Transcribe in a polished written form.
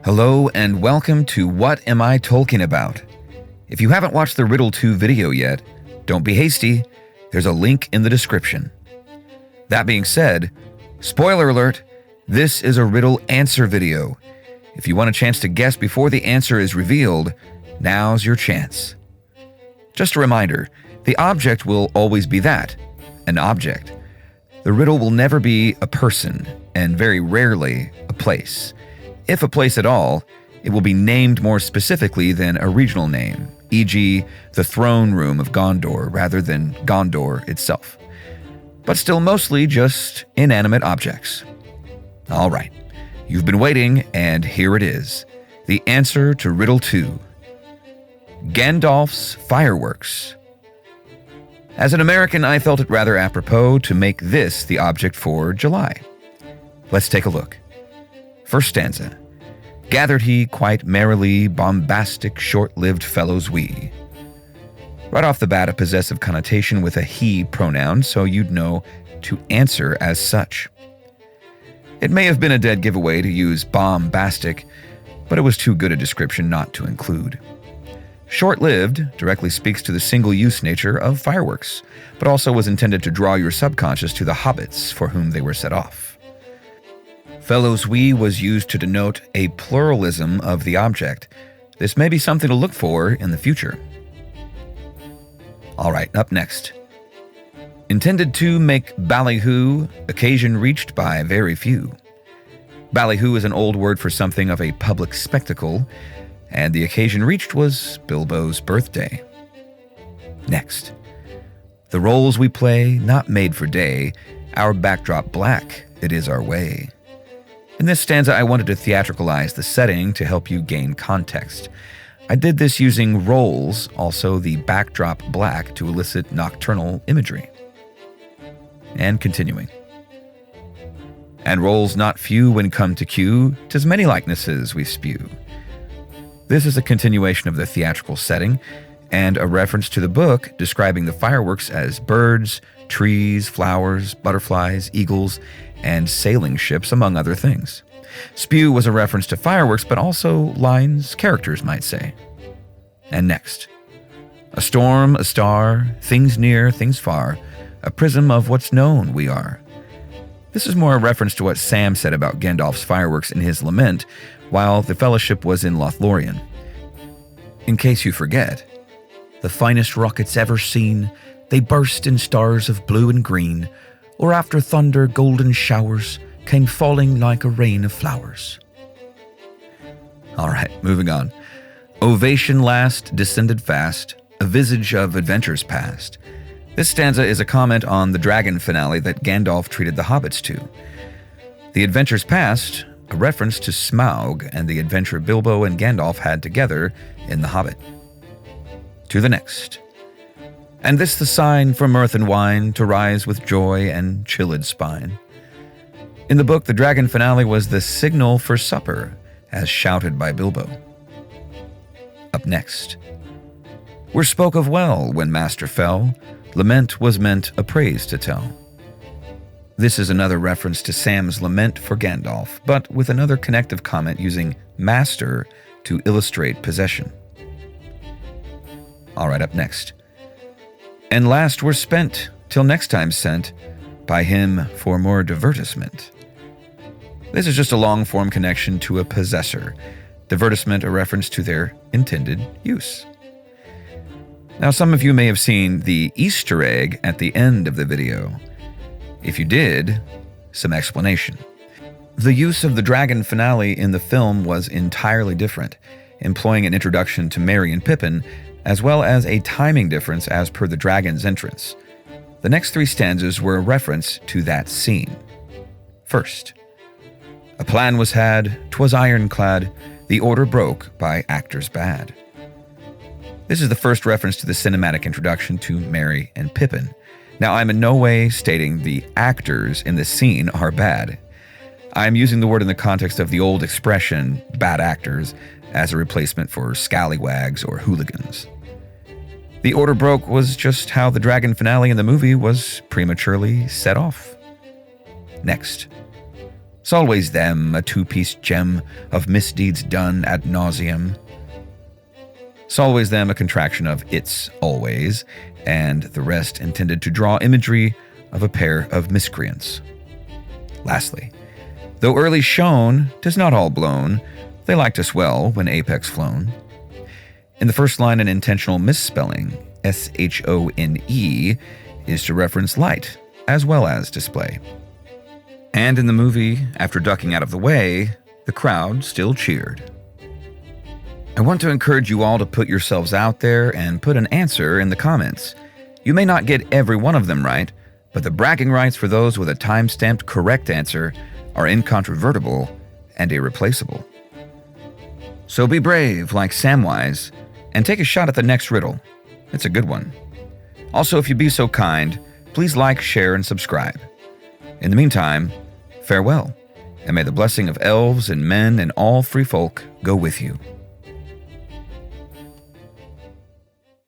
Hello and welcome to What Am I Tolkien About? If you haven't watched the Riddle 2 video yet, don't be hasty. There's a link in the description. That being said, spoiler alert, this is a riddle answer video. If you want a chance to guess before the answer is revealed, now's your chance. Just a reminder, the object will always be that, an object. The riddle will never be a person, and very rarely a place. If a place at all, it will be named more specifically than a regional name, e.g. the throne room of Gondor rather than Gondor itself. But still mostly just inanimate objects. All right, you've been waiting, and here it is. The answer to Riddle 2. Gandalf's fireworks. As an American, I felt it rather apropos to make this the object for July. Let's take a look. First stanza. Gathered he quite merrily, bombastic, short-lived fellows we. Right off the bat, a possessive connotation with a he pronoun, so you'd know to answer as such. It may have been a dead giveaway to use bombastic, but it was too good a description not to include. Short-lived directly speaks to the single-use nature of fireworks, but also was intended to draw your subconscious to the hobbits for whom they were set off. Fellows we was used to denote a pluralism of the object. This may be something to look for in the future. All right, up next. Intended to make ballyhoo, occasion reached by very few. Ballyhoo is an old word for something of a public spectacle, and the occasion reached was Bilbo's birthday. Next. The roles we play, not made for day, our backdrop black, it is our way. In this stanza, I wanted to theatricalize the setting to help you gain context. I did this using roles, also the backdrop black, to elicit nocturnal imagery. And continuing. And roles not few when come to cue, 'tis many likenesses we spew. This is a continuation of the theatrical setting, and a reference to the book describing the fireworks as birds, trees, flowers, butterflies, eagles, and sailing ships, among other things. Spew was a reference to fireworks, but also lines characters might say. And next. A storm, a star, things near, things far, a prism of what's known we are. This is more a reference to what Sam said about Gandalf's fireworks in his lament, while the Fellowship was in Lothlorien. In case you forget, the finest rockets ever seen, they burst in stars of blue and green, or after thunder golden showers came falling like a rain of flowers. All right, moving on. Ovation last, descended fast, a visage of adventures past. This stanza is a comment on the dragon finale that Gandalf treated the hobbits to. The adventures past, a reference to Smaug and the adventure Bilbo and Gandalf had together in The Hobbit. To the next. And this the sign for mirth and wine, to rise with joy and chilled spine. In the book, the dragon finale was the signal for supper, as shouted by Bilbo. Up next. Were spoke of well when master fell, lament was meant a praise to tell. This is another reference to Sam's lament for Gandalf, but with another connective comment using master to illustrate possession. All right, up next. And last were spent, till next time sent, by him for more divertisement. This is just a long-form connection to a possessor. Divertisement a reference to their intended use. Now, some of you may have seen the Easter egg at the end of the video. If you did, some explanation. The use of the dragon finale in the film was entirely different, employing an introduction to Merry and Pippin, as well as a timing difference as per the dragon's entrance. The next three stanzas were a reference to that scene. First, a plan was had, 'twas ironclad, the order broke by actors bad. This is the first reference to the cinematic introduction to Merry and Pippin. Now, I'm in no way stating the actors in this scene are bad. I'm using the word in the context of the old expression, bad actors, as a replacement for scallywags or hooligans. The order broke was just how the dragon finale in the movie was prematurely set off. Next. 'Salways them, a two-piece gem of misdeeds done ad nauseam. 'Salways them, a contraction of it's always, and the rest intended to draw imagery of a pair of miscreants. Lastly, though early shown, 'tis not all blown, they like to swell when apex flown. In the first line, an intentional misspelling, shone, is to reference light as well as display. And in the movie, after ducking out of the way, the crowd still cheered. I want to encourage you all to put yourselves out there and put an answer in the comments. You may not get every one of them right, but the bragging rights for those with a time-stamped correct answer are incontrovertible and irreplaceable. So be brave like Samwise and take a shot at the next riddle. It's a good one. Also, if you be so kind, please like, share, and subscribe. In the meantime, farewell, and may the blessing of elves and men and all free folk go with you.